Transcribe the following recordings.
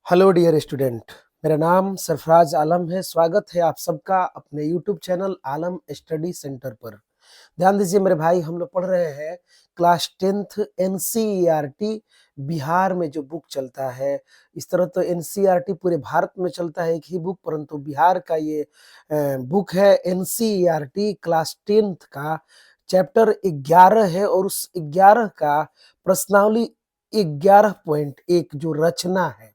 Hello dear student, मेरा नाम सरफराज आलम है। स्वागत है आप सबका अपने यूट्यूब चैनल आलम स्टडी सेंटर पर। ध्यान दीजिए मेरे भाई, हम लोग पढ़ रहे हैं क्लास 10th एनसीईआरटी। बिहार में जो बुक चलता है, इस तरह तो एनसीईआरटी पूरे भारत में चलता है एक ही बुक, परंतु बिहार का ये बुक है एनसीईआरटी क्लास 10th का। चैप्टर 11 है और उस 11 का प्रश्नावली 11.1 जो रचना है।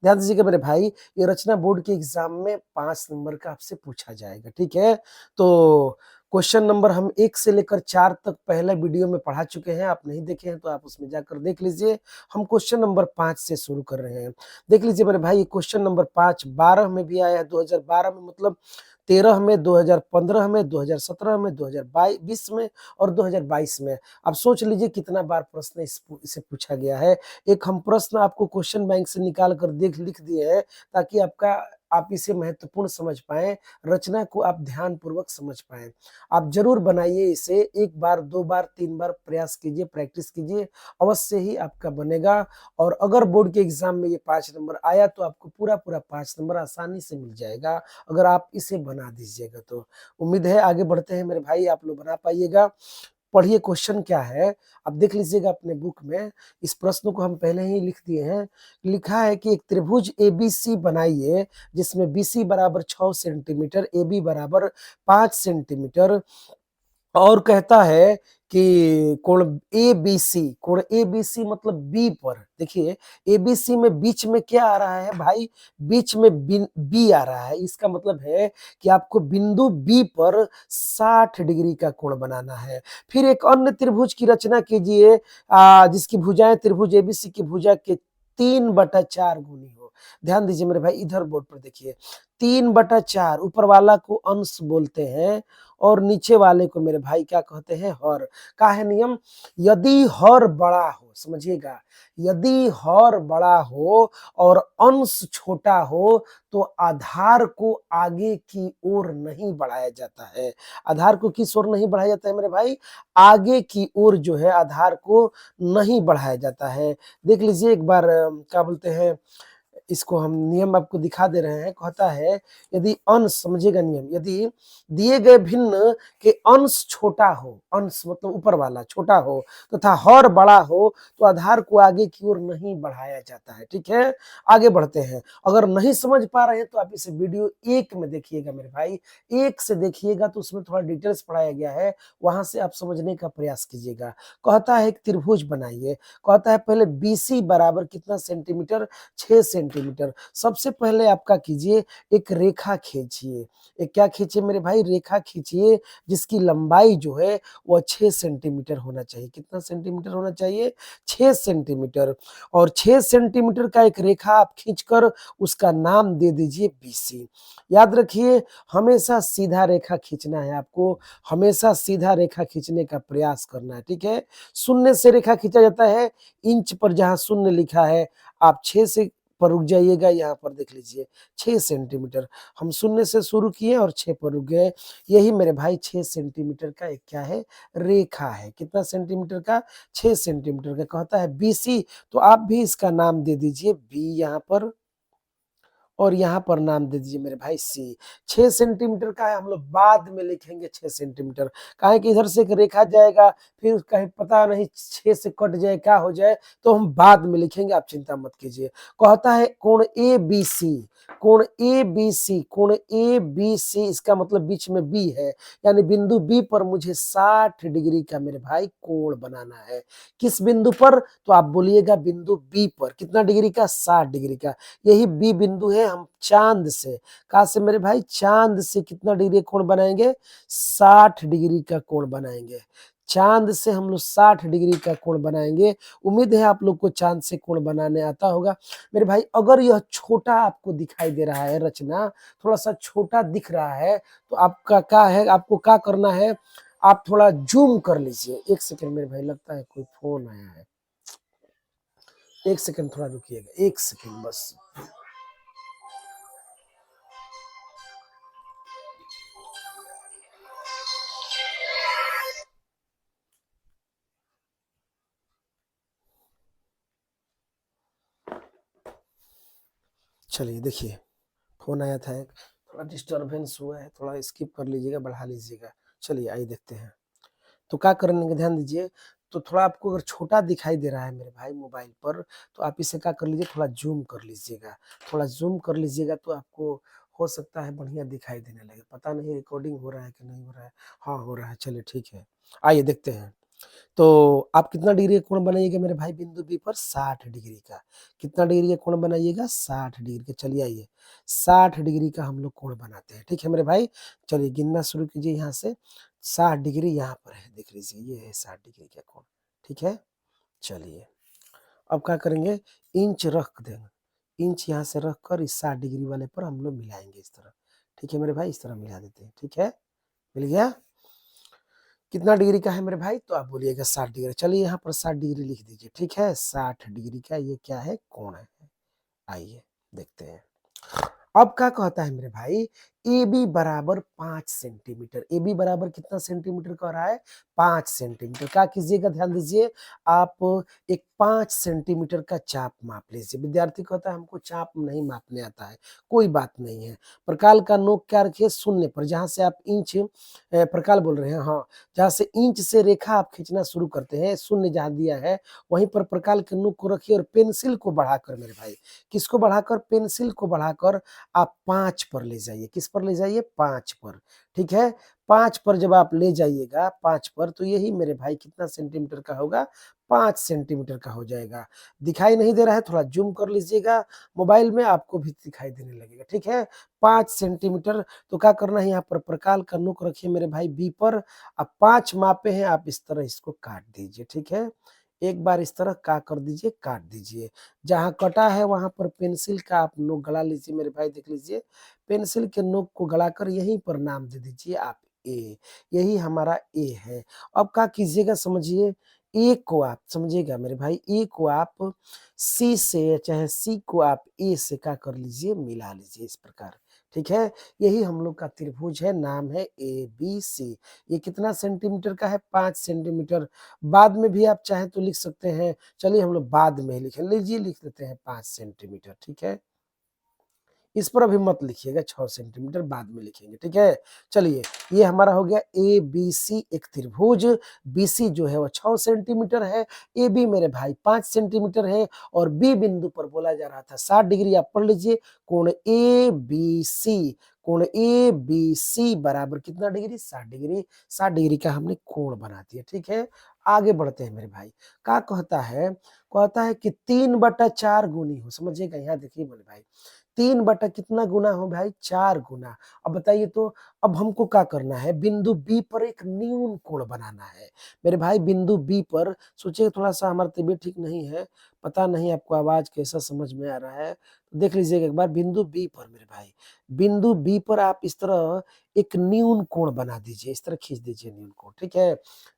ध्यान दीजिएगा मेरे भाई, ये रचना बोर्ड के एग्जाम में 5 नंबर का आपसे पूछा जाएगा, ठीक है। तो क्वेश्चन नंबर हम 1 से लेकर 4 तक पहले वीडियो में पढ़ा चुके हैं। आप नहीं देखे हैं तो आप उसमें जाकर देख लीजिए। हम क्वेश्चन नंबर 5 से शुरू कर रहे हैं। देख लीजिए मेरे भाई, क्वेश्चन नंबर 5 12 में भी आया है, 2012 में, मतलब 13 में, 2015 में, 2017 में, 2020 में और 2022 में। अब सोच लीजिए कितना बार प्रश्न इसे पूछा गया है। एक हम प्रश्न आपको क्वेश्चन बैंक से निकाल कर लिख दिए हैं, ताकि आप इसे महत्वपूर्ण समझ पाएं, रचना को आप ध्यान पूर्वक समझ पाएं। आप जरूर बनाइए इसे, 1 बार 2 बार 3 बार प्रयास कीजिए, प्रैक्टिस कीजिए, अवश्य ही आपका बनेगा। और अगर बोर्ड के एग्जाम में ये 5 नंबर आया तो आपको पूरा पूरा 5 नंबर आसानी से मिल जाएगा, अगर आप इसे बना दीजिएगा तो। उम्मीद है आगे बढ़ते हैं मेरे भाई, आप लोग बना पाइएगा। पढ़िए क्वेश्चन क्या है, अब देख लीजिएगा अपने बुक में। इस प्रश्न को हम पहले ही लिख दिए हैं। लिखा है कि एक त्रिभुज एबीसी बनाइए, जिसमें बीसी बराबर 6 सेंटीमीटर, एबी बराबर 5 सेंटीमीटर, और कहता है कि कोण ए बी सी मतलब बी पर। देखिए एबीसी में बीच में क्या आ रहा है भाई, बीच में बी आ रहा है। इसका मतलब है कि आपको बिंदु बी पर 60 डिग्री का कोण बनाना है। फिर एक अन्य त्रिभुज की रचना कीजिए, जिसकी भुजाएं त्रिभुज एबीसी की भुजा के 3/4 गुनी हो। ध्यान दीजिए मेरे भाई, इधर बोर्ड पर देखिए, 3/4 ऊपर वाला को अंश बोलते हैं और नीचे वाले को मेरे भाई क्या कहते हैं, हर। का है नियम, यदि हर बड़ा हो, समझिएगा, यदि हर बड़ा हो और अंश छोटा हो तो आधार को आगे की ओर नहीं बढ़ाया जाता है। आधार को किस ओर नहीं बढ़ाया जाता है मेरे भाई, आगे की ओर जो है आधार को नहीं बढ़ाया जाता है। देख लीजिए एक बार, क्या बोलते हैं, इसको हम नियम आपको दिखा दे रहे हैं। कहता है यदि अंश, समझिएगा नियम, यदि दिए गए भिन्न के अंश छोटा हो, अंश मतलब ऊपर वाला छोटा हो तथा हर बड़ा हो तो आधार को आगे की ओर नहीं बढ़ाया जाता है, ठीक है। आगे बढ़ते हैं। अगर नहीं समझ पा रहे हैं तो आप इसे वीडियो 1 में देखिएगा मेरे भाई, 1 से देखिएगा तो उसमें थोड़ा डिटेल्स पढ़ाया गया है, वहां से आप समझने का प्रयास कीजिएगा। कहता है एक त्रिभुज बनाइए, कहता है पहले बीसी बराबर कितना सेंटीमीटर, 6 सेंटीमीटर। सबसे पहले आपका कीजिए, एक रेखा खींचिए। एक क्या खींचिए मेरे भाई, रेखा खींचिए, जिसकी लंबाई जो है वह 6 सेंटीमीटर होना चाहिए। कितना सेंटीमीटर होना चाहिए, 6 सेंटीमीटर। और 6 सेंटीमीटर का एक रेखा आप खींचकर उसका नाम दे दीजिए बीसी। याद रखिए, हमेशा सीधा रेखा खींचना है आपको, हमेशा सीधा रेखा खींचने का प्रयास करना है, ठीक है। शून्य से रेखा खींचा जाता है, इंच पर जहां शून्य लिखा है आप 6 से पर रुक जाइएगा। यहाँ पर देख लीजिए 6 सेंटीमीटर, हम शून्य से शुरू किए और 6 पर रुक गए। यही मेरे भाई 6 सेंटीमीटर का एक क्या है, रेखा है। कितना सेंटीमीटर का, 6 सेंटीमीटर का। कहता है बीसी, तो आप भी इसका नाम दे दीजिए बी यहाँ पर, और यहाँ पर नाम दे दीजिए मेरे भाई सी। 6 सेंटीमीटर का है, हम लोग बाद में लिखेंगे 6 सेंटीमीटर। काहे कि इधर से एक रेखा जाएगा, फिर कहीं पता नहीं 6 से कट जाए, क्या हो जाए, तो हम बाद में लिखेंगे, आप चिंता मत कीजिए। कहता है कोण ए बी सी, कोण ए बी सी, कोण ए बी सी, इसका मतलब बीच में बी है, यानी बिंदु बी पर मुझे 60 डिग्री का मेरे भाई कोण बनाना है। किस बिंदु पर, तो आप बोलिएगा बिंदु बी पर। कितना डिग्री का, 60 डिग्री का। यही बी बिंदु है। हम चांद से, कहा से मेरे भाई, चांद से कितना डिग्री कोण बनाएंगे, 60 डिग्री का कोण बनाएंगे। चांद से हम लोग 60 डिग्री का कोण बनाएंगे। उम्मीद है आप लोग को चांद से कोण बनाने आता होगा मेरे भाई। अगर यह छोटा आपको दिखाई दे रहा है, रचना थोड़ा सा छोटा दिख रहा है, तो आपका क्या है, आपको क्या करना है, आप थोड़ा जूम कर लीजिए। 1 सेकंड मेरे भाई, लगता है कोई फोन आया है। 1 सेकंड थोड़ा रुकिएगा, 1 सेकंड बस। चलिए देखिए, फ़ोन आया था एक, थोड़ा डिस्टर्बेंस हुआ है, थोड़ा स्किप कर लीजिएगा, बढ़ा लीजिएगा। चलिए आइए देखते हैं। तो क्या करने का ध्यान दीजिए, तो थोड़ा आपको अगर छोटा दिखाई दे रहा है मेरे भाई मोबाइल पर, तो आप इसे क्या कर लीजिए, थोड़ा ज़ूम कर लीजिएगा। थोड़ा ज़ूम कर लीजिएगा तो आपको हो सकता है बढ़िया दिखाई देने लगे। पता नहीं रिकॉर्डिंग हो रहा है कि नहीं हो रहा है? हाँ, हो रहा है, चलिए ठीक है। आइए देखते हैं। तो आप कितना डिग्री का कोण बनाइएगा मेरे भाई बिंदु बी पर? 60 डिग्री का। कितना डिग्री का कोण बनाइएगा? 60 डिग्री का। चलिए आइए, 60 डिग्री का हम लोग कोण बनाते हैं, ठीक है मेरे भाई? चलिए गिनना शुरू कीजिए यहाँ से। 60 डिग्री यहाँ पर है, देख लीजिए ये है 60 डिग्री का कोण, ठीक है? चलिए, अब क्या करेंगे, इंच रख देंगे। इंच यहाँ से रख कर इस 60 डिग्री वाले पर हम लोग मिलाएँगे इस तरह, ठीक है मेरे भाई? इस तरह मिला देते हैं, ठीक है? मिल गया? कितना डिग्री का है मेरे भाई? तो आप बोलिएगा 60 डिग्री। चलिए यहाँ पर 60 डिग्री लिख दीजिए, ठीक है? 60 डिग्री का ये क्या है? कोण है। आइए देखते हैं। अब क्या कहता है मेरे भाई, ए बी बराबर 5 सेंटीमीटर। ए बी बराबर कितना सेंटीमीटर कह रहा है? 5 सेंटीमीटर। क्या कीजिएगा, ध्यान दीजिए, आप एक 5 सेंटीमीटर का चाप माप लीजिए। विद्यार्थी कहता है हमको चाप नहीं मापने आता है, कोई बात नहीं है। प्रकाल का नोक क्या रखिए? शून्य पर, जहां से आप इंच प्रकाल बोल रहे हैं, हाँ, जहां से इंच से रेखा आप खींचना शुरू करते हैं, शून्य जहां दिया है वहीं पर प्रकाल के नोक को रखिए और पेंसिल को बढ़ाकर मेरे भाई, किसको बढ़ाकर? पेंसिल को बढ़ाकर आप 5 पर ले जाइए। किस पर ले जाइए? 5 पर, ठीक है? 5 पर जब आप ले जाइएगा, 5 पर, तो यही मेरे भाई कितना सेंटीमीटर का होगा? 5 सेंटीमीटर का हो जाएगा। दिखाई नहीं दे रहा है, थोड़ा ज़ूम कर लीजिएगा मोबाइल में, आपको भी दिखाई देने लगेगा, ठीक है? 5 सेंटीमीटर। तो क्या करना है, यहाँ पर प्रकाल का नोक रखिए मेरे भाई बी पर, आप 5 मापे हैं, आप इस तरह इसको काट दीजिए, ठीक है? एक बार इस तरह क्या कर दीजिए, काट दीजिए। जहाँ कटा है वहाँ पर पेंसिल का आप नोक गड़ा लीजिए मेरे भाई, देख लीजिए। पेंसिल के नोक को गड़ाकर यहीं पर नाम दे दीजिए आप ए। यही हमारा ए है। अब क्या कीजिएगा समझिए, ए को आप समझिएगा मेरे भाई, ए को आप सी से, चाहे सी को आप ए से क्या कर लीजिए, मिला लीजिए इस प्रकार, ठीक है? यही हम लोग का त्रिभुज है, नाम है ए बी सी। ये कितना सेंटीमीटर का है? 5 सेंटीमीटर। बाद में भी आप चाहें तो लिख सकते हैं, चलिए हम लोग बाद में लिखें, लीजिए लिख देते हैं 5 सेंटीमीटर, ठीक है? इस पर अभी मत लिखिएगा, 6 सेंटीमीटर बाद में लिखेंगे, ठीक है? चलिए, ये हमारा हो गया ए बी सी एक त्रिभुज। बीसी जो है वो 6 सेंटीमीटर है, ए बी मेरे भाई 5 सेंटीमीटर है और बी बिंदु पर बोला जा रहा था 60 डिग्री। आप पढ़ लीजिए, कोण ए बी सी, कोण ए बी सी बराबर कितना डिग्री? 60 डिग्री। 60 डिग्री का हमने कोण बना दिया, ठीक है? आगे बढ़ते हैं मेरे भाई। क्या कहता है? कहता है कि 3/4 गुनी हो, समझिएगा, यहाँ देखिए मेरे भाई, 3 बटा कितना गुना हो भाई? 4 गुना। अब बताइए तो, अब हमको क्या करना है? बिंदु बी पर एक न्यून कोण बनाना है मेरे भाई। बिंदु बी पर सोचिए, थोड़ा सा हमारा तबीयत ठीक नहीं है, पता नहीं आपको आवाज कैसा समझ में आ रहा है, तो देख लीजिएगा एक बार। बिंदु बी पर मेरे भाई, बिंदु बी पर आप इस तरह एक न्यून कोण बना दीजिए, इस तरह खींच दीजिए न्यून कोण, ठीक है?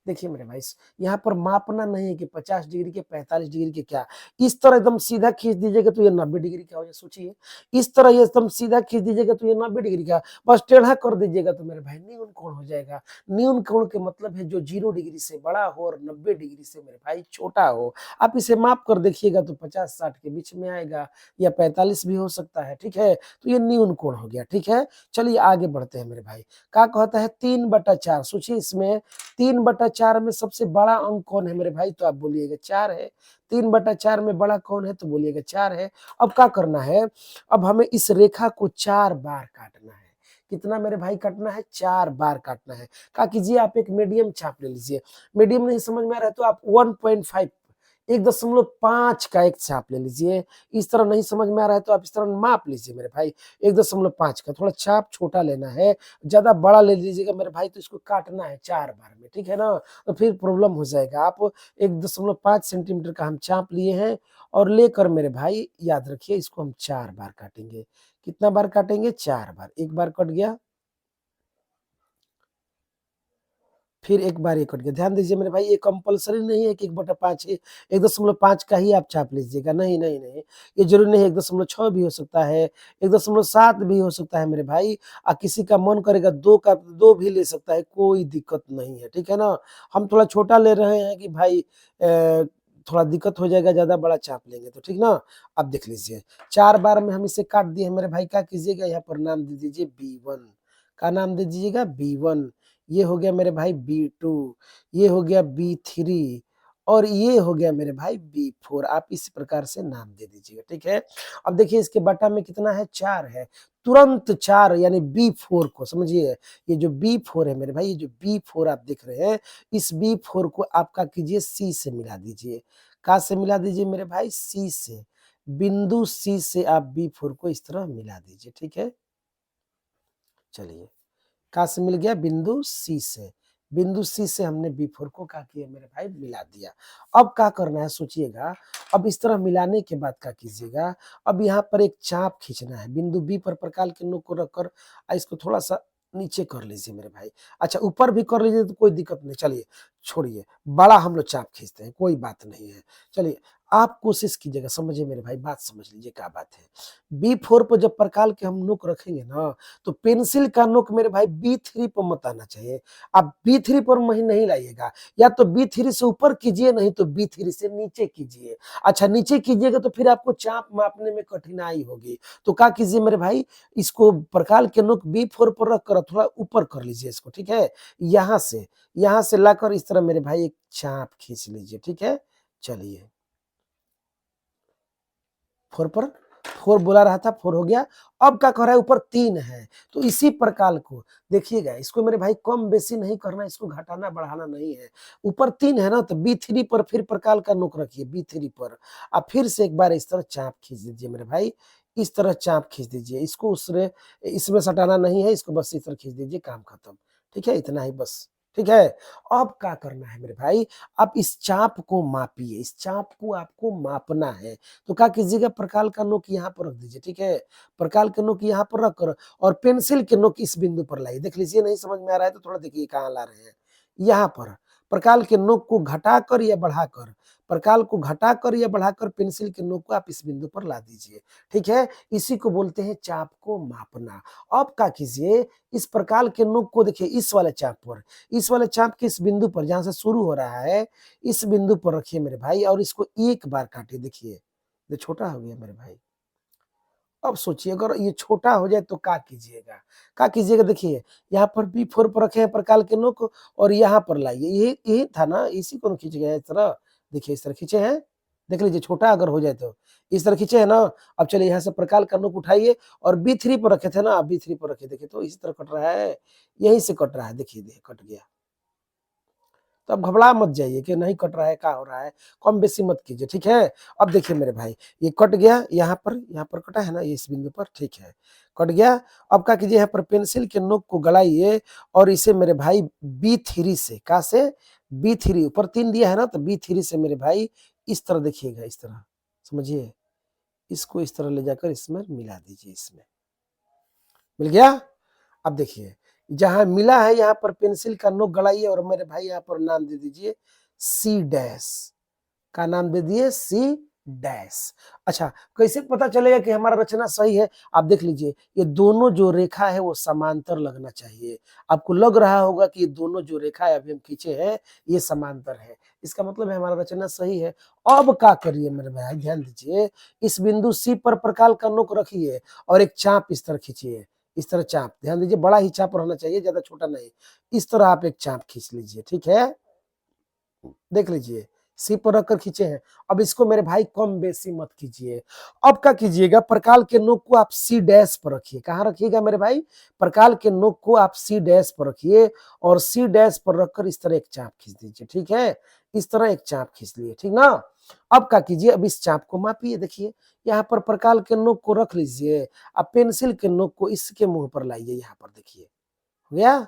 देखिए मेरे भाई, यहाँ पर मापना नहीं है कि 50 डिग्री के, 45 डिग्री के, क्या, इस तरह एकदम सीधा खींच दीजिएगा तो ये 90 डिग्री का हो जाए। सोचिए, इस तरह ये एकदम सीधा खींच दीजिएगा तो ये 90 डिग्री का, बस टेढ़ा कर दीजिएगा तो मेरे भाई न्यून कोण हो जाएगा। न्यून कोण के मतलब है जो 0 डिग्री से बड़ा हो और 90 डिग्री से मेरे भाई छोटा हो। आप इसे माप कर देखिएगा तो 50-60 के बीच में आएगा, या 45 भी हो सकता है, ठीक है? तो ये न्यून कोण हो गया, ठीक है? चलिए आगे बढ़ते हैं मेरे भाई। क्या कहता है? 3/4। सोचिए, इसमें 3/4 में सबसे बड़ा अंक कौन है मेरे भाई? तो आप बोलिएगा 4 है। 3/4 में बड़ा कौन है? तो बोलिएगा 4 है। अब क्या करना है? अब हमें इस रेखा को 4 बार काटना है। कितना मेरे भाई काटना है? 4 बार काटना है। क्या कीजिए, आप एक मीडियम चाप ले लीजिए। मीडियम नहीं समझ में आ रहा है तो आप 1.5, 1.5 का एक चाप ले लीजिए। इस तरह नहीं समझ में आ रहा है तो आप इस तरह माप लीजिए मेरे भाई, 1.5 का। थोड़ा चाप छोटा लेना है, ज्यादा बड़ा ले लीजिएगा मेरे भाई तो इसको काटना है 4 बार में, ठीक है ना? तो फिर प्रॉब्लम हो जाएगा। आप 1.5 सेंटीमीटर का हम चाप लिए हैं और लेकर मेरे भाई याद रखिए, इसको हम 4 बार काटेंगे। कितना बार काटेंगे? 4 बार। एक बार कट गया, फिर एक बार ये कट गया। ध्यान दीजिए मेरे भाई, ये कंपल्सरी नहीं है कि 1/5 है, 1.5 का ही आप चाप लीजिएगा। नहीं, नहीं, नहीं, ये ज़रूरी नहीं है, 1.6 भी हो सकता है, 1.7 भी हो सकता है मेरे भाई। किसी का मन करेगा 2 का, 2 भी ले सकता है, कोई दिक्कत नहीं है, ठीक है ना? हम थोड़ा छोटा ले रहे हैं कि भाई थोड़ा दिक्कत हो जाएगा, ज्यादा बड़ा चाप लेंगे तो, ठीक ना। अब देख लीजिए 4 बार में हम इसे काट दिए मेरे भाई, क्या कीजिएगा यहाँ पर नाम दे दीजिए B1। का नाम दे दीजिएगा B1। ये हो गया मेरे भाई B2, ये हो गया B3 और ये हो गया मेरे भाई B4। आप इस प्रकार से नाम दे दीजिएगा, ठीक है। अब देखिए इसके बटा में कितना है, 4 है। तुरंत 4 यानी B4 को समझिए, ये जो B4 है मेरे भाई, ये जो B4 आप देख रहे हैं, इस B4 को आपका कीजिए C से मिला दीजिए। कहाँ से मिला दीजिए मेरे भाई, C से। बिंदु C से आप B4 को इस तरह मिला दीजिए, ठीक है। चलिए, कहाँ से मिल गया, बिंदु C से। बिंदु C से हमने B4 को क्या किया मेरे भाई, मिला दिया। अब क्या करना है सोचिएगा, अब इस तरह मिलाने के बाद क्या कीजिएगा, अब यहाँ पर एक चाप खींचना है बिंदु B पर प्रकाल के नोक को रखकर। इसको थोड़ा सा नीचे कर लीजिए मेरे भाई। अच्छा ऊपर भी कर लीजिए तो कोई दिक्कत नहीं, चलिए छोड़िए, बड़ा हम लोग चाप खींचते हैं, कोई बात नहीं है। चलिए आप कोशिश कीजिएगा, समझिए मेरे भाई, बात समझ लीजिए क्या बात है। B4 पर जब प्रकाल के हम नोक रखेंगे ना, तो पेंसिल का नोक मेरे भाई B3 पर मत आना चाहिए। आप B3 पर नहीं लाइएगा, या तो B3 से ऊपर कीजिए, नहीं तो B3 से नीचे कीजिए। अच्छा नीचे कीजिएगा तो फिर आपको चाप मापने में कठिनाई होगी। तो क्या कीजिए मेरे भाई, इसको प्रकाल के नोक B4 पर रख कर थोड़ा ऊपर कर लीजिए इसको, ठीक है। यहाँ से लाकर इस तरह मेरे भाई एक चाप खींच लीजिए, ठीक है। चलिए 4 पर, 4 बोला रहा था, 4 हो गया। अब क्या कर रहा है, ऊपर 3 है, तो इसी प्रकार को देखिएगा, इसको मेरे भाई कम बेसी नहीं करना, इसको घटाना बढ़ाना नहीं है। ऊपर 3 है ना, तो B3 पर फिर प्रकाल का नोक रखिए B3 पर। अब फिर से एक बार इस तरह चाप खींच दीजिए मेरे भाई, इस तरह चाप खींच दीजिए, इसको उससे इसमें सटाना नहीं है, इसको बस इस तरह खींच दीजिए, काम खत्म, ठीक है, इतना ही बस, ठीक है। अब क्या करना है मेरे भाई, अब इस चाप को मापिए, इस चाप को आपको मापना है। तो क्या कीजिएगा, प्रकाल का नोक यहाँ पर रख दीजिए, ठीक है। प्रकाल के नोक यहाँ पर रख कर और पेंसिल के नोक इस बिंदु पर लाइए। देख लीजिए, नहीं समझ में आ रहा है तो थोड़ा देखिए कहाँ ला रहे हैं। यहाँ पर प्रकाल के नोक को घटाकर या बढ़ाकर, प्रकाल को घटाकर या बढ़ाकर पेंसिल के नोक को आप इस बिंदु पर ला दीजिए, ठीक है। इसी को बोलते हैं चाप को मापना। अब क्या कीजिए, इस प्रकाल के नोक को देखिए इस वाले चाप पर, इस वाले चाप के इस बिंदु पर जहां से शुरू हो रहा है, इस बिंदु पर रखिए मेरे भाई, और इसको एक बार काटिए। देखिए ये छोटा हो गया मेरे भाई। अब सोचिए अगर ये छोटा हो जाए तो क्या कीजिएगा, क्या कीजिएगा, देखिए यहाँ पर B4 पर रखे हैं प्रकाल के नोक, और यहाँ पर लाइए, यही था ना, इसी को खींच गया इस तरह। देखिए इस तरह खींचे हैं, देख लीजिए छोटा अगर हो जाए तो इस तरह खींचे है ना। अब चलिए यहाँ से प्रकाल का नोक उठाइए और B3 पर रखे थे ना, B3 पर रखे, देखिए तो इसी तरह कट रहा है, यहीं से कट रहा है, देखिए कट गया। तो अब घबरा मत जाइए कि नहीं कट रहा है, क्या हो रहा है, कम बेसी मत कीजिए, ठीक है। अब देखिए मेरे भाई, ये कट गया, यहाँ पर कटा है ना, ये इस बिंदु पर, ठीक है, कट गया। अब क्या कीजिए, यहाँ पर पेंसिल के नोक को गड़ाइए और इसे मेरे भाई B3 से, कहा से, B3 ऊपर 3 दिया है ना, तो B3 से मेरे भाई इस तरह देखिएगा, इस तरह समझिए, इसको इस तरह ले जाकर इसमें मिला दीजिए, इसमें मिल गया। अब देखिए जहां मिला है यहाँ पर पेंसिल का नोक गड़ाइए और मेरे भाई यहाँ पर नाम दे दीजिए C डैश। का नाम दे दिए C डैश। अच्छा कैसे पता चलेगा कि हमारा रचना सही है, आप देख लीजिए, ये दोनों जो रेखा है वो समांतर लगना चाहिए। आपको लग रहा होगा कि ये दोनों जो रेखा है अभी हम खींचे हैं ये समांतर है, इसका मतलब है हमारा रचना सही है। अब क्या करिए मेरे भाई, ध्यान दीजिए, इस बिंदु C पर प्रकाल का नोक रखिए और एक चाप इस तरह खींचिए, इस तरह चाप, ध्यान दीजिए बड़ा ही चाप रहना चाहिए, ज्यादा छोटा नहीं। इस तरह आप एक चाप खींच लीजिए, ठीक है। देख लीजिए C पर रखकर खींचे हैं। अब इसको मेरे भाई कम बेसी मत कीजिए। अब क्या कीजिएगा, प्रकाल के नोक को आप C डैश पर रखिए। कहाँ रखिएगा मेरे भाई, प्रकाल के नोक को आप C डैश पर रखिए और C डैश पर रखकर इस तरह एक चाप खींच दीजिए, ठीक है। इस तरह एक चाप खींच लिए, ठीक ना। अब क्या कीजिए, अब इस चाप को मापिए, देखिए यहाँ पर प्रकाल के नोक को रख लीजिए, अब पेंसिल के नोक को इसके मुंह पर लाइए, यहाँ पर देखिए, हो गया।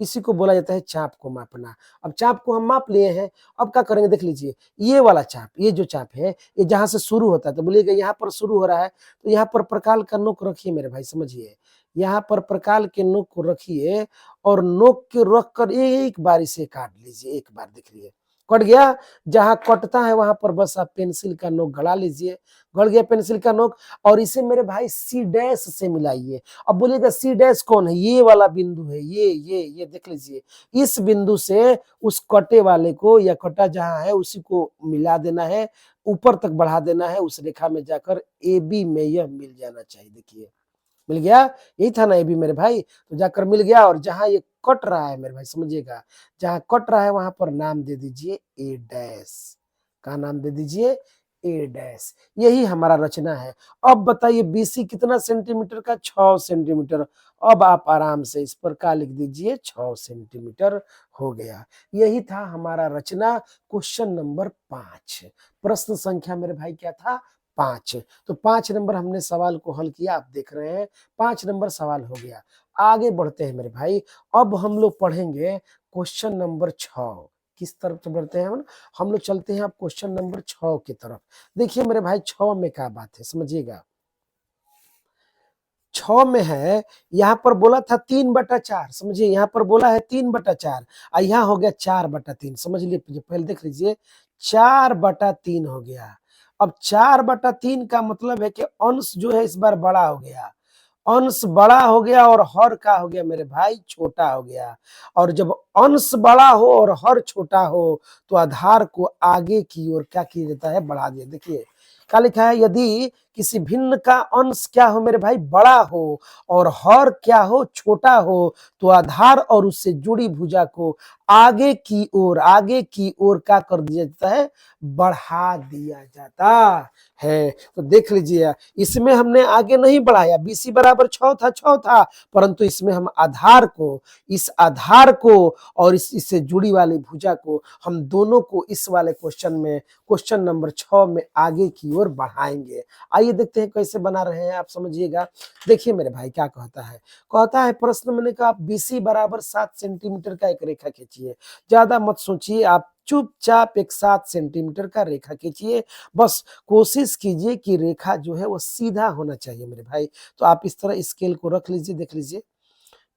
इसी को बोला जाता है चाप को मापना। अब चाप को हम माप लिए हैं, अब क्या करेंगे, देख लीजिए ये वाला चाप, ये जो चाप है ये जहां से शुरू होता है, तो बोलिएगा यहाँ पर शुरू हो रहा है, तो यहाँ पर प्रकाल का नोक रखिए मेरे भाई, समझिए यहाँ पर प्रकाल के नोक को रखिए और नोक के रख कर एक बार इसे काट लीजिए, एक बार देख लीजिए कट गया। जहां कटता है वहां पर बस आप पेंसिल का नोक गड़ा लीजिए, गड़ गया पेंसिल का नोक, और इसे मेरे भाई सी डैश से मिलाइए। अब बोलिएगा सी डैश कौन है? ये वाला बिंदु है, ये देख लीजिए। इस बिंदु से उस कटे वाले को, या कटा जहां है उसी को मिला देना है, ऊपर तक बढ़ा देना है, उस रेखा में जाकर ए बी में यह मिल जाना चाहिए। देखिए मिल गया, यही था ना ए बी मेरे भाई, तो जाकर मिल गया। और जहां ये कट रहा है मेरे भाई समझिएगा, जहां कट रहा है वहां पर नाम दे दीजिए ए डैश। का नाम दे दीजिए? ए डैश। यही हमारा रचना है। अब बताइए बीसी कितना सेंटीमीटर का? 6 सेंटीमीटर। अब आप आराम से इस पर का लिख दीजिए? 6 सेंटीमीटर हो गया। यही था हमारा रचना, क्वेश्चन नंबर 5। प्रश्न संख्या मेरे भाई क्या था? 5। तो 5 नंबर हमने सवाल को हल किया, आप देख रहे हैं 5 नंबर सवाल हो गया। आगे बढ़ते हैं मेरे भाई, अब हम लोग पढ़ेंगे क्वेश्चन नंबर 6। किस तरफ से बढ़ते हैं हम लोग चलते हैं अब क्वेश्चन नंबर 6 की तरफ। देखिए मेरे भाई 6 में क्या बात है समझिएगा। 6 में है, यहां पर बोला था 3/4, समझिए यहां पर बोला है 3/4, और यहां हो गया 4/3। समझ लीजिए, पहले देख लीजिए 4/3 हो गया। अब 4/3 का मतलब है कि अंश जो है इस बार बड़ा हो गया, अंश बड़ा हो गया और हर का हो गया मेरे भाई छोटा हो गया। और जब अंश बड़ा हो और हर छोटा हो तो आधार को आगे की ओर क्या किया जाता है? बढ़ा दिया। देखिए क्या लिखा है? यदि किसी भिन्न का अंश क्या हो मेरे भाई? बड़ा हो, और हर क्या हो? छोटा हो, तो आधार और उससे जुड़ी भुजा को आगे की ओर क्या कर दिया जाता है? बढ़ा दिया जाता है। तो देख लीजिए, इसमें हमने आगे नहीं बढ़ाया, बीसी बराबर 6 था, 6 था, परंतु इसमें हम आधार को, इस आधार को और इससे जुड़ी वाली भुजा को, हम दोनों को इस वाले क्वेश्चन में, क्वेश्चन नंबर 6 में आगे की ओर बढ़ाएंगे। आइए देखते हैं कैसे बना रहे हैं, आप समझिएगा। देखिए मेरे भाई क्या कहता है प्रश्न मैंने कहा बीसी बराबर 7 सेंटीमीटर का एक रेखा खींचिए। ज्यादा मत सोचिए, आप चुपचाप एक 7 सेंटीमीटर का रेखा खींचिए। बस कोशिश कीजिए कि रेखा जो है वो सीधा होना चाहिए मेरे भाई। तो आप इस तरह स्केल को रख लीजिए, देख लीजिए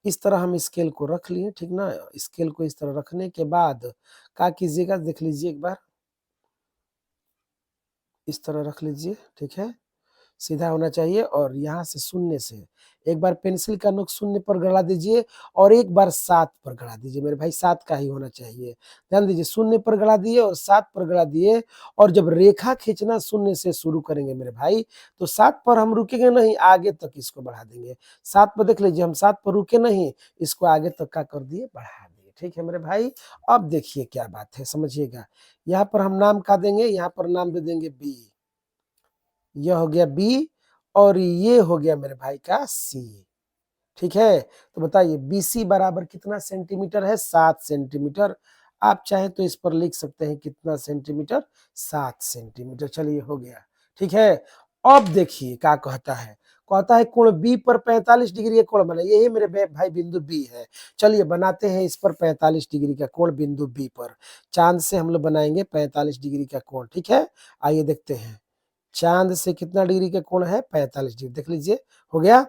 इस तरह हम स्केल को रख लिए, ठीक ना। स्केल को इस तरह रखने के बाद क्या कीजिएगा, देख लीजिए एक बार इस तरह रख लीजिए, ठीक है, सीधा होना चाहिए। और यहाँ से शून्य से एक बार पेंसिल का नोक शून्य पर गड़ा दीजिए, और एक बार 7 पर गड़ा दीजिए मेरे भाई, 7 का ही होना चाहिए। ध्यान दीजिए, शून्य पर गड़ा दिए और 7 पर गड़ा दिए। और जब रेखा खींचना शून्य से शुरू करेंगे मेरे भाई, तो 7 पर हम रुकेंगे नहीं, आगे तक इसको बढ़ा देंगे। 7 पर देख लीजिए, हम 7 पर रुके नहीं, इसको आगे तक का कर दिए, बढ़ा दिए। ठीक है मेरे भाई। अब देखिए क्या बात है समझिएगा, यहाँ पर हम नाम का देंगे, यहाँ पर नाम दे देंगे बी। यह हो गया बी, और ये हो गया मेरे भाई का सी। ठीक है, तो बताइए बीसी बराबर कितना सेंटीमीटर है? 7 सेंटीमीटर। आप चाहे तो इस पर लिख सकते हैं कितना सेंटीमीटर? 7 सेंटीमीटर। चलिए हो गया, ठीक है। अब देखिए क्या कहता है कोण बी पर 45 डिग्री का कोण बना। यही मेरे भाई बिंदु बी है। चलिए बनाते हैं इस पर 45 डिग्री का कोण बिंदु बी पर। चांद से हम लोग बनाएंगे 45 डिग्री का कोण, ठीक है। आइए देखते हैं चांद से कितना डिग्री का कोण है? 45 डिग्री। देख लीजिए हो गया।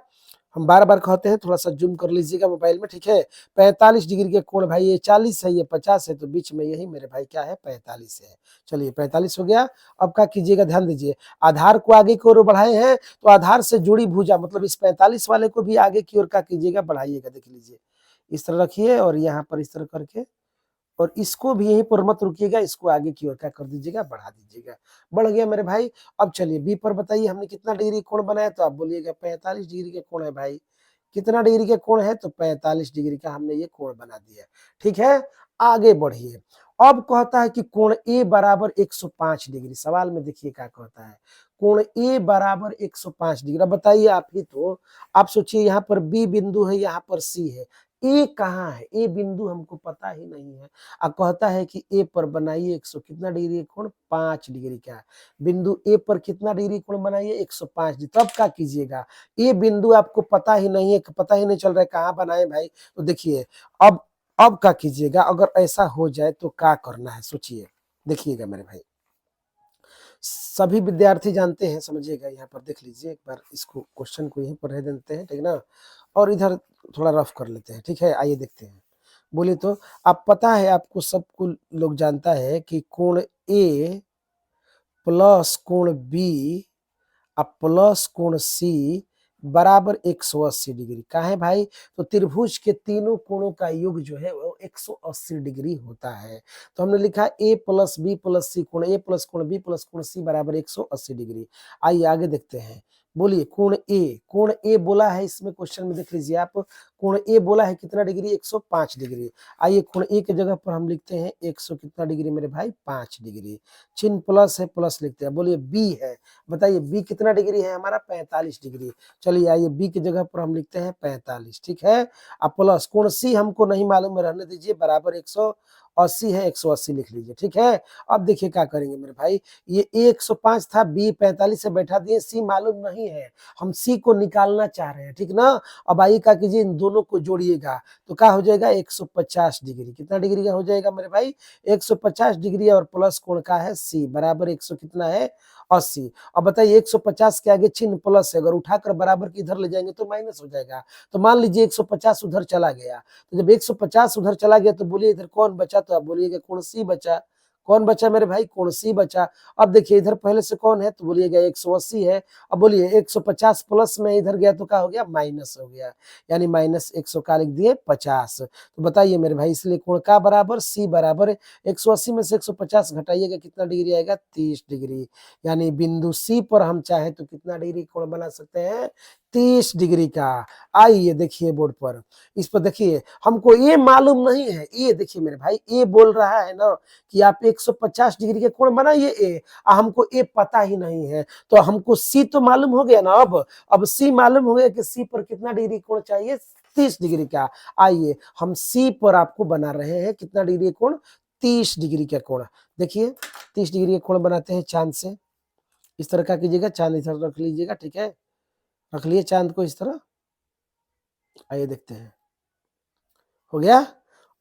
हम बार बार कहते हैं थोड़ा सा जूम कर लीजिएगा मोबाइल में, ठीक है। 45 डिग्री के कोण भाई, ये 40 है, ये 50 है, तो बीच में यही मेरे भाई क्या है? 45 है। चलिए 45 हो गया। अब क्या कीजिएगा, ध्यान दीजिए, आधार को आगे की ओर बढ़ाए हैं, तो आधार से जुड़ी भुजा मतलब इस 45 वाले को भी आगे की ओर क्या कीजिएगा? बढ़ाइएगा। देख लीजिए इस तरह रखिए, और यहाँ पर इस तरह करके, और इसको भी यहीं पर मत रुकिएगा, इसको आगे की ओर क्या कर दीजिएगा? बढ़ा दीजिएगा। बढ़ गया मेरे भाई। अब चलिए बी पर बताइए हमने कितना डिग्री कोण बनाया? तो आप बोलिएगा 45 डिग्री के कोण है भाई। कितना डिग्री के कोण है? तो 45 डिग्री का हमने ये कोण बना दिया। ठीक है, आगे बढ़िए। अब कहता है कि कोण ए बराबर 105 डिग्री। सवाल में देखिए क्या कहता है, कोण ए बराबर 105 डिग्री। अब बताइए आप ही तो, आप सोचिए यहाँ पर बी बिंदु है, यहाँ पर सी है, ए कहाँ है? ए बिंदु हमको पता ही नहीं है। अब कहता है कि ए पर बनाइए 100 कितना डिग्री कोण? 5 डिग्री का। बिंदु ए पर कितना डिग्री कोण बनाइए? 105 डिग्री। तब क्या कीजिएगा, ये बिंदु आपको पता ही नहीं है, पता ही नहीं चल रहा है कहाँ बनाए भाई। तो देखिए अब क्या कीजिएगा, अगर ऐसा हो जाए तो क्या करना है सोचिए, देखिएगा मेरे भाई। सभी विद्यार्थी जानते हैं, समझिएगा, यहाँ पर देख लीजिए एक बार, इसको क्वेश्चन को यहीं पर रह देते हैं, ठीक ना, और इधर थोड़ा रफ कर लेते हैं, ठीक है। आइए देखते हैं, बोलिए तो आप पता है आपको सबको लोग जानता है कि कोण ए प्लस कोण बी अब प्लस कोण सी बराबर 180 डिग्री का है भाई। तो त्रिभुज के तीनों कोणों का योग जो है वो 180 डिग्री होता है। तो हमने लिखा ए प्लस बी प्लस सी कोण ए प्लस कोण बी प्लस कोण सी बराबर 180 डिग्री। आइए आगे देखते हैं। बोलिए कोण ए बोला है इसमें क्वेश्चन में, देख लीजिए आप कोण ए बोला है कितना डिग्री 105 डिग्री। आइए कोण ए की जगह पर हम लिखते हैं 100 कितना डिग्री मेरे भाई 5 डिग्री। चिन्ह प्लस है प्लस लिखते हैं। बोलिए बी है, बताइए बी कितना डिग्री है हमारा 45 डिग्री। चलिए आइए बी की जगह पर हम लिखते हैं 45, ठीक है। अब प्लस कोण सी हमको नहीं मालूम है, रहने दीजिए, बराबर 180 है, 180 लिख लीजिए, ठीक है। अब देखिए क्या करेंगे मेरे भाई, ये 105 था, बी 45 से बैठा दिए, सी मालूम नहीं है, हम सी को निकालना चाह रहे हैं, ठीक ना। अब आइए क्या कीजिए, इन दोनों को जोड़िएगा तो क्या हो जाएगा 150 डिग्री। कितना डिग्री का हो जाएगा मेरे भाई 150 डिग्री, और प्लस कोण का है सी बराबर 100 कितना है 80। अब बताइए 150 के आगे चिन्ह प्लस है, अगर उठाकर बराबर की इधर ले जाएंगे तो माइनस हो जाएगा। तो मान लीजिए 150 उधर चला गया, तो जब 150 उधर चला गया तो बोलिए इधर कौन बचा, तो आप बोलिएगा कोण सी बचा। कौन बचा मेरे भाई, कोण सी बचा। अब देखिए इधर पहले से कौन है, तो बोलिएगा 180 है। अब बोलिए 150 प्लस में इधर गया तो क्या हो गया माइनस हो गया, यानी माइनस 100 का लिख दिए 50। तो बताइए मेरे भाई, इसलिए कोण का बराबर सी बराबर 180 में से 150 घटाइएगा कितना डिग्री आएगा 30 डिग्री। यानी बिंदु सी पर हम चाहे तो कितना डिग्री कोण बना सकते हैं 30 डिग्री का। आइए देखिए बोर्ड पर, इस पर देखिए, हमको ये मालूम नहीं है, ये देखिए मेरे भाई ये बोल रहा है ना कि आप 150 डिग्री के कोण बनाइए ए, हमको ए पता ही नहीं है। तो हमको सी तो मालूम हो गया ना, अब सी मालूम हो गया कि सी पर कितना डिग्री कोण चाहिए 30 डिग्री का। आइए हम सी पर आपको बना रहे हैं कितना डिग्री कोण 30 डिग्री का कोण। देखिए 30 डिग्री का कोण बनाते हैं चांद से, इस तरह का कीजिएगा, चांद इधर रख लीजिएगा, ठीक है, रख लिए चांद को इस तरह। आइए देखते हैं, हो गया।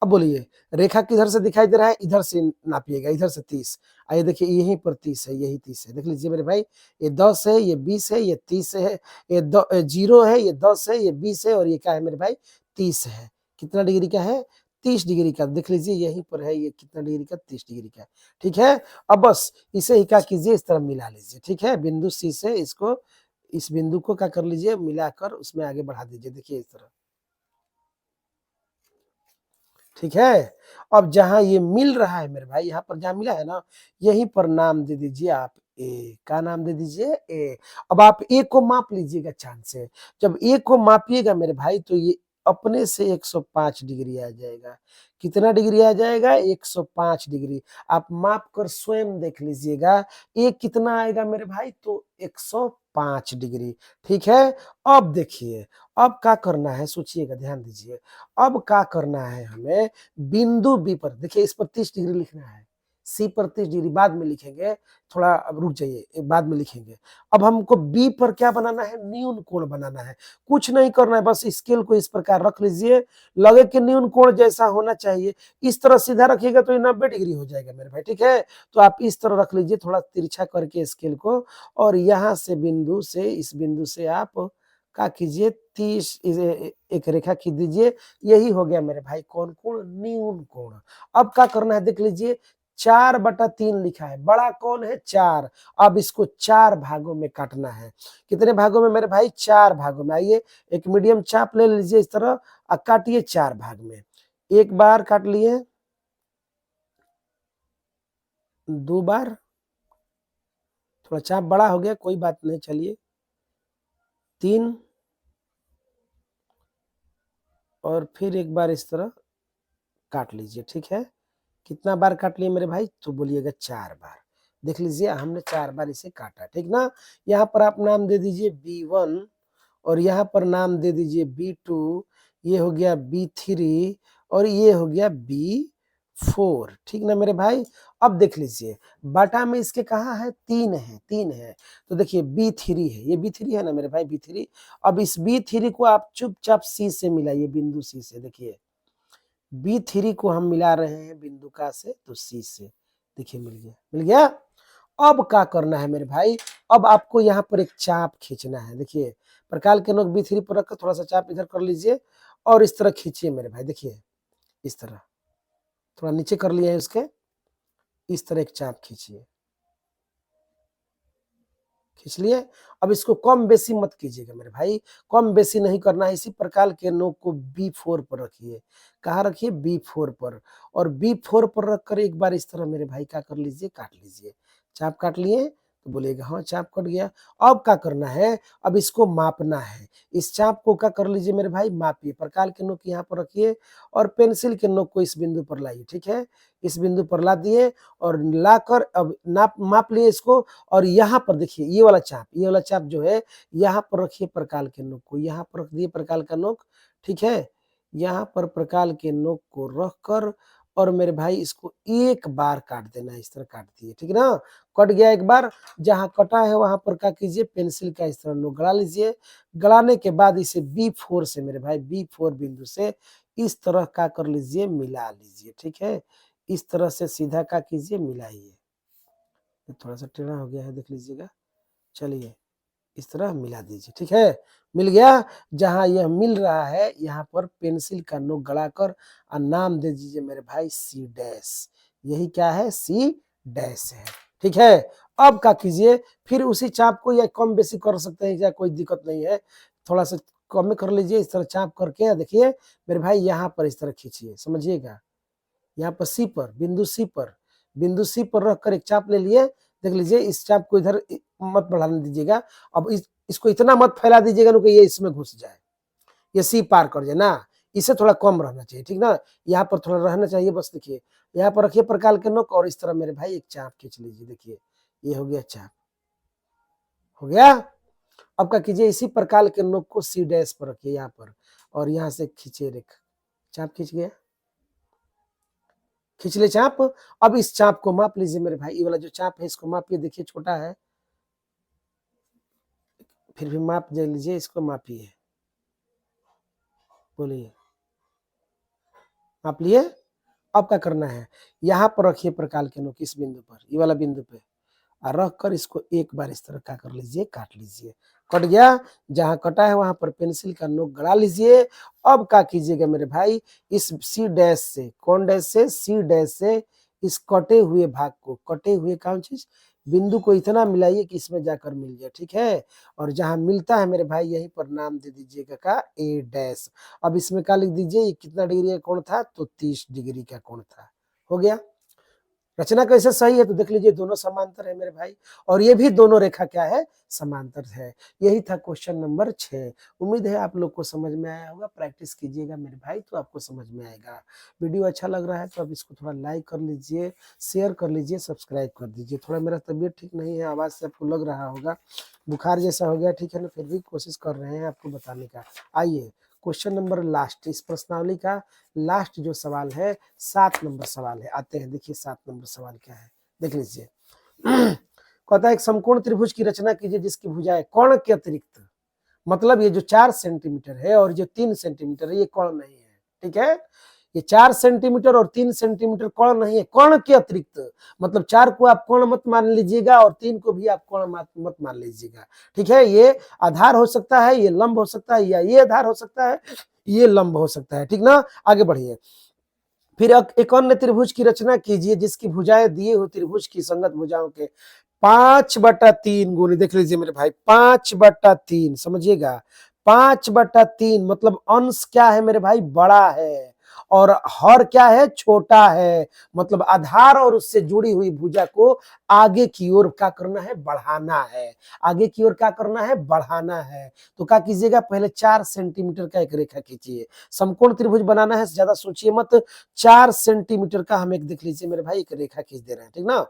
अब बोलिए रेखा किधर से दिखाई दे रहा है, इधर से नापिएगा, इधर से 30। आइए देखिए यहीं पर 30 है, यही 30 है, देख लीजिए मेरे भाई, ये 10 है, ये 20 है, ये 30 है, ये 0 है, ये 10 है, ये 20 है, और ये क्या है मेरे भाई 30 है। कितना डिग्री का है 30 डिग्री का, देख लीजिए यहीं पर है, ये कितना डिग्री का 30 डिग्री का, ठीक है। अब बस इसे ही क्या कीजिए इस तरह मिला लीजिए, ठीक है, बिंदु सी से इसको, इस बिंदु को क्या कर लीजिए मिलाकर उसमें आगे बढ़ा दीजिए, देखिए इस तरह, ठीक है। अब जहां ये मिल रहा है मेरे भाई, यहाँ पर जहां मिला है ना, यहीं पर नाम दे दीजिए आप ए, का नाम दे दीजिए ए। अब आप ए को माप लीजिएगा चांद से, जब ए को मापिएगा मेरे भाई तो ये अपने से 105 डिग्री आ जाएगा। कितना डिग्री आ जाएगा 105 डिग्री। आप माप कर स्वयं देख लीजिएगा ए कितना आएगा मेरे भाई, तो 105 डिग्री, ठीक है। अब देखिए अब क्या करना है, सोचिएगा ध्यान दीजिए, अब क्या करना है हमें, बिंदु बी पर देखिए, इस पर 30 डिग्री लिखना है, सी पर 30 डिग्री बाद में लिखेंगे, थोड़ा अब रुक जाइए बाद में लिखेंगे। अब हमको बी पर क्या बनाना है, न्यून कोण बनाना है। कुछ नहीं करना है, बस स्केल को इस प्रकार रख लीजिए, लगे कि न्यून कोण जैसा होना चाहिए, इस तरह सीधा रखिएगा तो ये 90 डिग्री हो जाएगा मेरे भाई, ठीक है। तो आप इस तरह रख लीजिए, थोड़ा तिरछा करके स्केल को, और यहाँ से बिंदु से, इस बिंदु से आप क्या कीजिए 30 एक रेखा खींच दीजिए, यही हो गया मेरे भाई कौन कोण न्यून कोण। अब क्या करना है देख लीजिए, 4/3 लिखा है, बड़ा कौन है 4। अब इसको 4 भागों में काटना है, कितने भागों में मेरे भाई 4 भागों में। आइए एक मीडियम चाप ले लीजिए इस तरह, और काटिए 4 भाग में, एक बार काट लिए, 2 बार, थोड़ा चाप बड़ा हो गया कोई बात नहीं, चलिए 3, और फिर एक बार इस तरह काट लीजिए, ठीक है। कितना बार काट लिए मेरे भाई, तो बोलिएगा 4 बार। देख लीजिए हमने 4 बार इसे काटा, ठीक ना। यहाँ पर आप नाम दे दीजिए B1, और यहाँ पर नाम दे दीजिए B2, ये हो गया B3, और ये हो गया B4, ठीक ना मेरे भाई। अब देख लीजिए बाटा में इसके कहाँ है 3 है, 3 है, तो देखिए B3 है, ये B3 है ना मेरे भाई B3। अब इस B3 को आप चुपचाप C से मिलाइए, बिंदु C से, देखिए B3 को हम मिला रहे हैं बिंदु का से, तो C से, देखिए मिल गया, मिल गया। अब क्या करना है मेरे भाई, अब आपको यहाँ पर एक चाप खींचना है, देखिए प्रकार के नोक B3 पर रखकर थोड़ा सा चाप इधर कर लीजिए, और इस तरह खींचिए मेरे भाई, देखिए इस तरह थोड़ा नीचे कर लिया है उसके, इस तरह एक चाप खींचिए, खींच लिए। अब इसको कम बेसी मत कीजिएगा मेरे भाई, कम बेसी नहीं करना है। इसी प्रकार के नोक को B4 पर रखिए। कहाँ रखिए? B4 पर। और B4 पर रखकर एक बार इस तरह मेरे भाई क्या कर लीजिए, काट लीजिए। चाप काट लिए तो बोलिएगा हाँ चाप कट गया। अब क्या करना है? अब इसको मापना है। इस चाप को क्या कर लीजिए मेरे भाई, मापिए। प्रकार के नोक यहाँ पर रखिए और पेंसिल के नोक को इस बिंदु पर लाइए, ठीक है। इस बिंदु पर ला दिए और लाकर अब माप लिए इसको। और यहाँ पर देखिए ये वाला चाप, ये वाला चाप जो है यहाँ पर रखिए प्रकार के नोक को, यहाँ पर रख दिए प्रकार का नोक, ठीक है। यहाँ पर प्रकार के नोक को रख कर और मेरे भाई इसको एक बार काट देना है, इस तरह काट दिए, ठीक है ना। कट गया एक बार, जहाँ कटा है वहां पर क्या कीजिए, पेंसिल का इस तरह नोक गड़ा लीजिए। गड़ाने के बाद इसे B4 से मेरे भाई, B4 बिंदु से इस तरह का कर लीजिए, मिला लीजिए, ठीक है। इस तरह से सीधा का कीजिए, मिलाइए। थोड़ा सा टेढ़ा हो गया है, देख लीजिएगा। चलिए इस तरह मिला दीजिए, ठीक है। मिल गया। जहां यह मिल रहा है यहाँ पर पेंसिल का नोक गड़ाकर और नाम दे दीजिए मेरे भाई C'। यही क्या है, C' है, ठीक है। अब क्या कीजिए, फिर उसी चाप को या कम बेसी कर सकते हैं, या कोई दिक्कत नहीं है, थोड़ा सा कम कर लीजिए। इस तरह चाप करके देखिए मेरे भाई यहाँ पर इस तरह खींचिए, समझिएगा। यहाँ पर C पर, बिंदु C पर, बिंदु C पर रखकर एक चाप ले लिए। देख लीजिए इस चाप को इधर मत बढ़ाने दीजिएगा। अब इसको इतना मत फैला दीजिएगा ना कि ये इसमें घुस जाए, ये C पार कर जाए ना। इसे थोड़ा कम रहना चाहिए, ठीक ना। यहाँ पर थोड़ा रहना चाहिए बस। देखिए यहाँ पर रखिए प्रकार के नोक और इस तरह मेरे भाई एक चाप खींच लीजिए। देखिए ये हो गया चाप, हो गया। अब क्या कीजिए, इसी प्रकार के नोक को C' पर रखिए यहाँ पर और यहाँ से खींचिए रेखा। चाप खींच गया, खींच ले चाप। अब इस चाप को माप लीजिए मेरे भाई, ये वाला जो चाप है इसको मापिए। देखिए छोटा है, फिर भी माप दे लीजिए, इसको मापिए। बोलिए, माप लिए। अब क्या करना है, यहाँ पर रखिए प्रकार के नोक, इस बिंदु पर, ये वाला बिंदु पे, और रख कर इसको एक बार इस तरह का कर लीजिए, काट लीजिए। कट गया। जहां कटा है वहां पर पेंसिल का नोक गड़ा लीजिए। अब क्या कीजिएगा मेरे भाई, इस C' से, कौन डैश से, C' से इस कटे हुए भाग को, कटे हुए कौन चीज, बिंदु को इतना मिलाइए कि इसमें जाकर मिल जाए, ठीक है। और जहां मिलता है मेरे भाई यहीं पर नाम दे दीजिएगा का A'। अब इसमें क्या लिख दीजिए, कितना डिग्री का कोण था, तो 30 डिग्री का कोण था। हो गया। रचना कैसे सही है तो देख लीजिए, दोनों समांतर है मेरे भाई, और ये भी दोनों रेखा क्या है, समांतर है। यही था क्वेश्चन नंबर 6। उम्मीद है आप लोग को समझ में आया होगा। प्रैक्टिस कीजिएगा मेरे भाई तो आपको समझ में आएगा। वीडियो अच्छा लग रहा है तो अब इसको थोड़ा लाइक कर लीजिए, शेयर कर लीजिए, सब्सक्राइब कर दीजिए। थोड़ा मेरा तबीयत ठीक नहीं है, आवाज से आपको लग रहा होगा बुखार जैसा हो गया, ठीक है ना, फिर भी कोशिश कर रहे हैं आपको बताने का। आइए क्वेश्चन नंबर लास्ट, इस प्रश्नावली का लास्ट जो सवाल है 7 नंबर सवाल है। आते हैं, देखिए 7 नंबर सवाल क्या है, देख लीजिए। कहता है एक समकोण त्रिभुज की रचना कीजिए जिसकी भुजाएं कोण के अतिरिक्त, मतलब ये जो 4 सेंटीमीटर है और जो 3 सेंटीमीटर है ये कोण नहीं है, ठीक है। ये 4 सेंटीमीटर और 3 सेंटीमीटर कोण नहीं है, कोण के अतिरिक्त, मतलब 4 को आप कोण मत मान लीजिएगा और 3 को भी आप कोण मत मान लीजिएगा, ठीक है। ये आधार हो सकता है, ये लंब हो सकता है, या ये आधार हो सकता है, ये लंब हो सकता है, ठीक ना। आगे बढ़िए। फिर एक अन्य त्रिभुज की रचना कीजिए जिसकी भुजाएं दिए हुए त्रिभुज की संगत भुजाओं के 5/3 गुनी, देख लीजिए मेरे भाई 5/3, समझिएगा। 5/3 मतलब अंश क्या है मेरे भाई, बड़ा है, और हर क्या है, छोटा है। मतलब आधार और उससे जुड़ी हुई भुजा को आगे की ओर क्या करना है, बढ़ाना है। आगे की ओर क्या करना है, बढ़ाना है। तो क्या कीजिएगा, पहले 4 सेंटीमीटर का एक रेखा खींचिए। समकोण त्रिभुज बनाना है, ज्यादा सोचिए मत। 4 सेंटीमीटर का हम एक, देख लीजिए मेरे भाई, एक रेखा खींच दे रहे हैं, ठीक ना।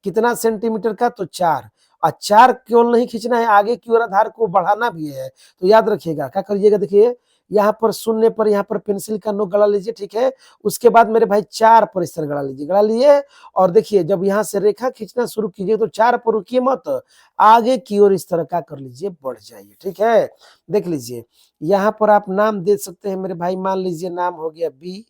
कितना सेंटीमीटर का, तो 4। और 4 केवल नहीं खींचना है, आगे की ओर आधार को बढ़ाना भी है। तो याद रखिएगा, क्या करिएगा, देखिए यहाँ पर शून्य पर यहाँ पर पेंसिल का नोक गड़ा लीजिए, ठीक है। उसके बाद मेरे भाई 4 पर इस तरह गड़ा लीजिए, गड़ा लिए। और देखिए जब यहाँ से रेखा खींचना शुरू कीजिए तो 4 पर रुकिए मत, आगे की ओर इस तरह का कर लीजिए, बढ़ जाइए, ठीक है। देख लीजिए यहाँ पर आप नाम दे सकते हैं मेरे भाई, मान लीजिए नाम हो गया B,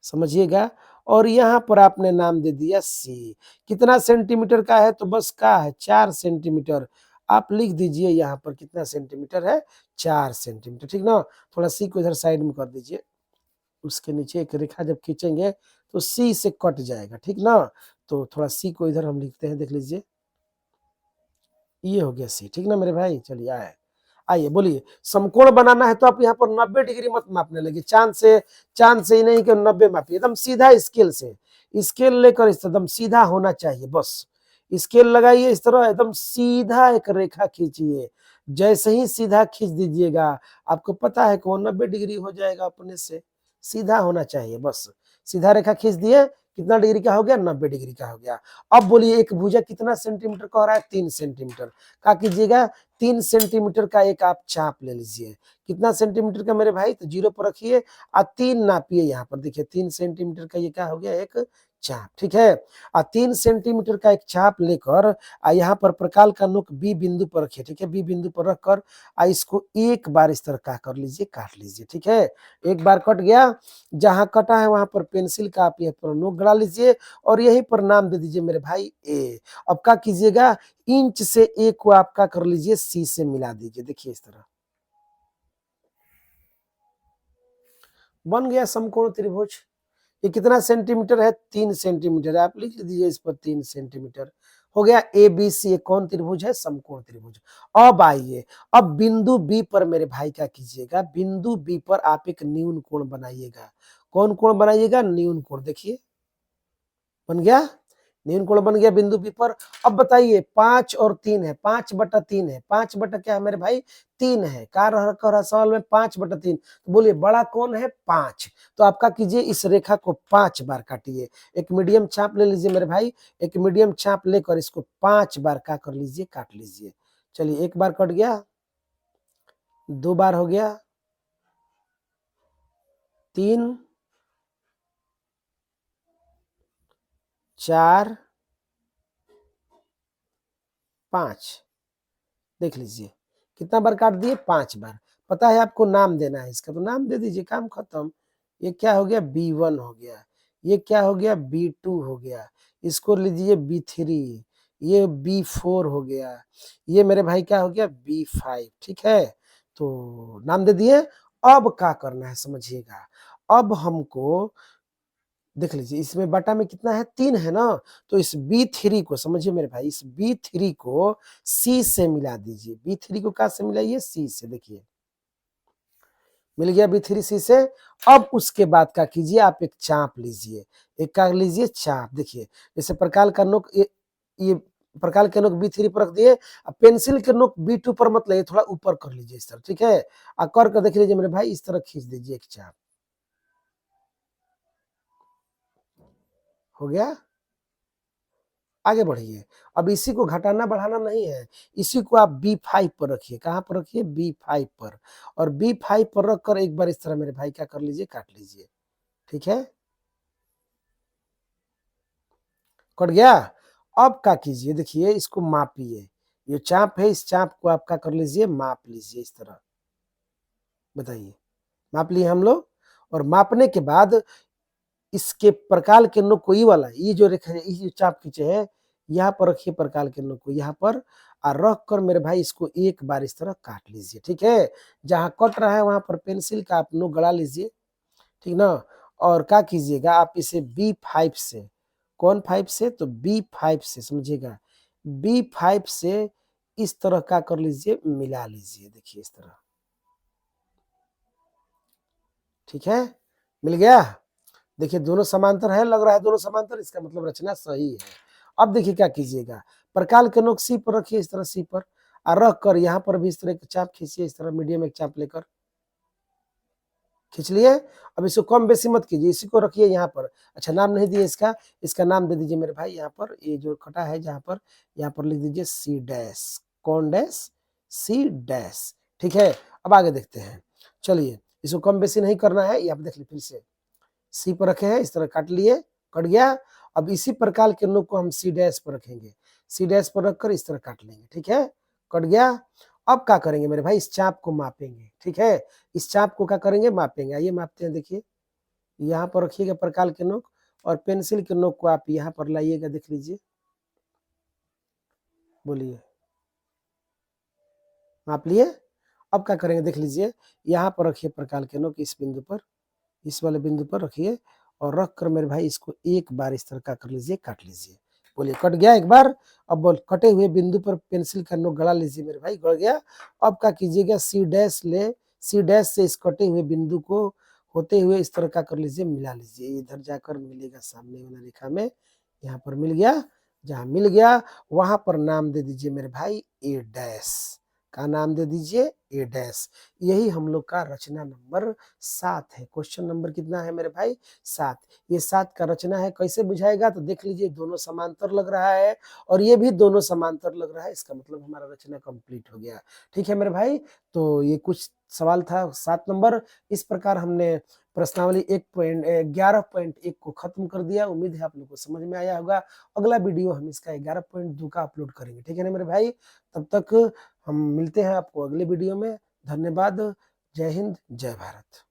समझिएगा। और यहाँ पर आपने नाम दे दिया C। कितना सेंटीमीटर का है, तो बस का है 4 सेंटीमीटर। आप लिख दीजिए यहाँ पर कितना सेंटीमीटर है, 4 सेंटीमीटर, ठीक ना। थोड़ा C को इधर साइड में कर दीजिए, उसके नीचे एक रेखा जब खींचेंगे तो सी से कट जाएगा, ठीक ना। तो थोड़ा सी को इधर हम लिखते हैं, देख लीजिए ये हो गया सी, ठीक ना मेरे भाई। चलिए आइए बोलिए, समकोण बनाना है तो आप यहाँ पर 90 डिग्री मत मापने लगे, चांद से ही नहीं कि 90 मापिए, एकदम सीधा स्केल से, स्केल लेकर इस एकदम सीधा होना चाहिए, बस स्केल लगाइए इस तरह, एकदम सीधा एक रेखा खींचिए। जैसे ही सीधा खींच दीजिएगा आपको पता है कि वो 90 डिग्री हो जाएगा अपने से, सीधा होना चाहिए बस। सीधा रेखा खींच दिए, कितना डिग्री का हो गया, 90 डिग्री का हो गया। अब बोलिए एक भुजा कितना सेंटीमीटर का हो रहा है, 3 सेंटीमीटर का कीजिएगा। 3 सेंटीमीटर का एक आप चाप ले लीजिए, कितना सेंटीमीटर का मेरे भाई, तो जीरो पर रखिए और 3 नापिए, यहाँ पर देखिए 3 सेंटीमीटर का ये क्या हो गया, एक चाप, ठीक है। और 3 सेंटीमीटर का एक चाप लेकर यहाँ पर प्रकाल का नोक बी बिंदु पर रखिए, ठीक है। बी बिंदु पर रखकर इसको एक बार इस तरह क्या कर लीजिए, काट लीजिए, ठीक है। एक बार कट गया, जहां कटा है वहां पर पेंसिल का आप यहाँ पर नोक गड़ा लीजिए और यहीं पर नाम दे दीजिए मेरे भाई ए। अब क्या कीजिएगा, इंच से ए को आप क्या कर लीजिए, सी से मिला दीजिए, देखिए इस तरह बन गया समकोण त्रिभुज। ये कितना सेंटीमीटर है, 3 सेंटीमीटर है, आप लिख दीजिए इस पर 3 सेंटीमीटर हो गया। ए बी सी कौन त्रिभुज है, समकोण त्रिभुज। अब आइए, अब बिंदु बी पर मेरे भाई क्या कीजिएगा, बिंदु बी पर आप एक न्यून कोण बनाइएगा। कौन कोण बनाइएगा, न्यून कोण, देखिए बन गया, न्यून कोण बन गया बिंदु बी पर। अब बताइए 5 और 3 है, 5/3 है, 5 बटा क्या है मेरे भाई, 3 है। क्या रह रहा सवाल में, 5/3, तो बोलिए बड़ा कौन है, 5। तो आपका कीजिए, इस रेखा को 5 बार काटिए। एक मीडियम चाप ले लीजिए मेरे भाई, एक मीडियम चाप लेकर इसको 5 बार क्या कर लीजिए, काट लीजिए। चलिए एक बार कट गया, 2 बार हो गया, 3, 4, 5, देख लीजिए कितना बार काट दिए, 5 बार। पता है आपको नाम देना है इसका, तो नाम दे दीजिए, काम खत्म। ये क्या हो गया, B1 हो गया, ये क्या हो गया, B2 हो गया, इसको लीजिए B3, ये B4 हो गया, ये मेरे भाई क्या हो गया, B5, ठीक है। तो नाम दे दिए। अब क्या करना है समझिएगा, अब हमको देख लीजिए इसमें बटा में कितना है, 3 है ना। तो इस B3 को समझिए मेरे भाई, इस B3 को C से मिला दीजिए। B3 को कहाँ से मिलाइए, C से, देखिए मिल गया B3 C से। अब उसके बाद क्या कीजिए, आप एक चाप लीजिए, एक क्या लीजिए, चाप। देखिए जैसे प्रकाल का नोक ये प्रकाल के नोक B3 पर रख दिए, अब पेंसिल के नोक B2 पर मत लाइए, थोड़ा ऊपर कर लीजिए इस तरह, ठीक है। और कर देख लीजिए मेरे भाई, इस तरह खींच दीजिए एक चाप, हो गया। आगे बढ़िए, अब इसी को घटाना बढ़ाना नहीं है, इसी को आप B5 पर रखिए। कहां पर रखिए, B5 पर। और B5 पर रखकर एक बार इस तरह मेरे भाई क्या कर लीजिए, काट लीजिए, ठीक है। कट गया। अब क्या कीजिए, देखिए इसको मापिए, ये चाप है, इस चाप को आप क्या कर लीजिए, माप लीजिए इस तरह। बताइए, माप लिए हम लोग। और मापने के बाद इसके प्रकाल के नोक को, ये वाला, ये जो रेखा, ये जो चाप खींचे है, यहाँ पर रखिए प्रकाल के नोक को, यहाँ पर और रख कर मेरे भाई इसको एक बार इस तरह काट लीजिए, ठीक है। जहां कट रहा है वहां पर पेंसिल का आप नोक गड़ा लीजिए, ठीक ना। और क्या कीजिएगा, आप इसे B5 से, कौन 5 से, तो B5 से समझिएगा, B5 से इस तरह का कर लीजिए, मिला लीजिए, देखिए इस तरह, ठीक है। मिल गया। देखिए दोनों समांतर है, लग रहा है दोनों समांतर, इसका मतलब रचना सही है। अब देखिए क्या कीजिएगा, प्रकाल के नोक सी पर रखिए, इस तरह सी पर, और रख कर यहाँ पर भी इस तरह एक चाप खींचिए, इस तरह मीडियम एक चाप लेकर खींच लिए। अब इसको कम बेसी मत कीजिए, इसी को रखिए यहाँ पर। अच्छा नाम नहीं दिए इसका, इसका नाम दे दीजिए मेरे भाई, यहाँ पर ये जो खटा है जहाँ पर, यहाँ पर लिख दीजिए C डैश, कौन डैश, C डैश, ठीक है। अब आगे देखते हैं, चलिए इसको कम बेसी नहीं करना है, ये आप देख लीजिए फिर से, सी पर रखे हैं, इस तरह काट लिए, कट गया। अब इसी प्रकार के नोक को हम C डैश पर रखेंगे, C डैश पर रखकर इस तरह काट लेंगे, ठीक है, कट गया। अब क्या करेंगे मेरे भाई, इस चाप को मापेंगे, ठीक है। इस चाप को क्या करेंगे, मापेंगे। आइए मापते हैं, देखिए यहाँ पर रखिएगा प्रकाल के नोक, और पेंसिल के नोक को आप यहाँ पर लाइएगा, देख लीजिए, बोलिए माप लिए। अब क्या करेंगे, देख लीजिए यहाँ पर रखिए प्रकाल के नोक, इस बिंदु पर इस वाले बिंदु पर रखिए और रख कर मेरे भाई इसको एक बार इस तरह का कर लीजिए, काट लीजिए। बोलिए कट गया एक बार। अब बोल कटे हुए बिंदु पर पेंसिल का नोक गड़ा लीजिए मेरे भाई, गड़ गया। अब क्या कीजिएगा, सी डैश ले, सी डैश से इस कटे हुए बिंदु को होते हुए इस तरह का कर लीजिए, मिला लीजिए। इधर जाकर मिलेगा सामने वाला रेखा में, यहाँ पर मिल गया। जहां मिल गया वहां पर नाम दे दीजिए मेरे भाई ए डैश, का नाम दे दीजिए ए डैश। यही हम लोग का रचना नंबर 7 है। क्वेश्चन नंबर कितना है मेरे भाई, 7। ये 7 का रचना है। कैसे बुझाएगा तो देख लीजिए, दोनों समांतर लग रहा है और ये भी दोनों समांतर लग रहा है, इसका मतलब हमारा रचना कंप्लीट हो गया। ठीक है मेरे भाई, तो ये कुछ सवाल था 7 नंबर। इस प्रकार हमने प्रश्नावली 11.1 को खत्म कर दिया। उम्मीद है आप लोग को समझ में आया होगा। अगला वीडियो हम इसका 11.2 का अपलोड करेंगे। ठीक है ना मेरे भाई, तब तक हम मिलते हैं आपको अगले वीडियो में। धन्यवाद। जय हिंद, जय भारत।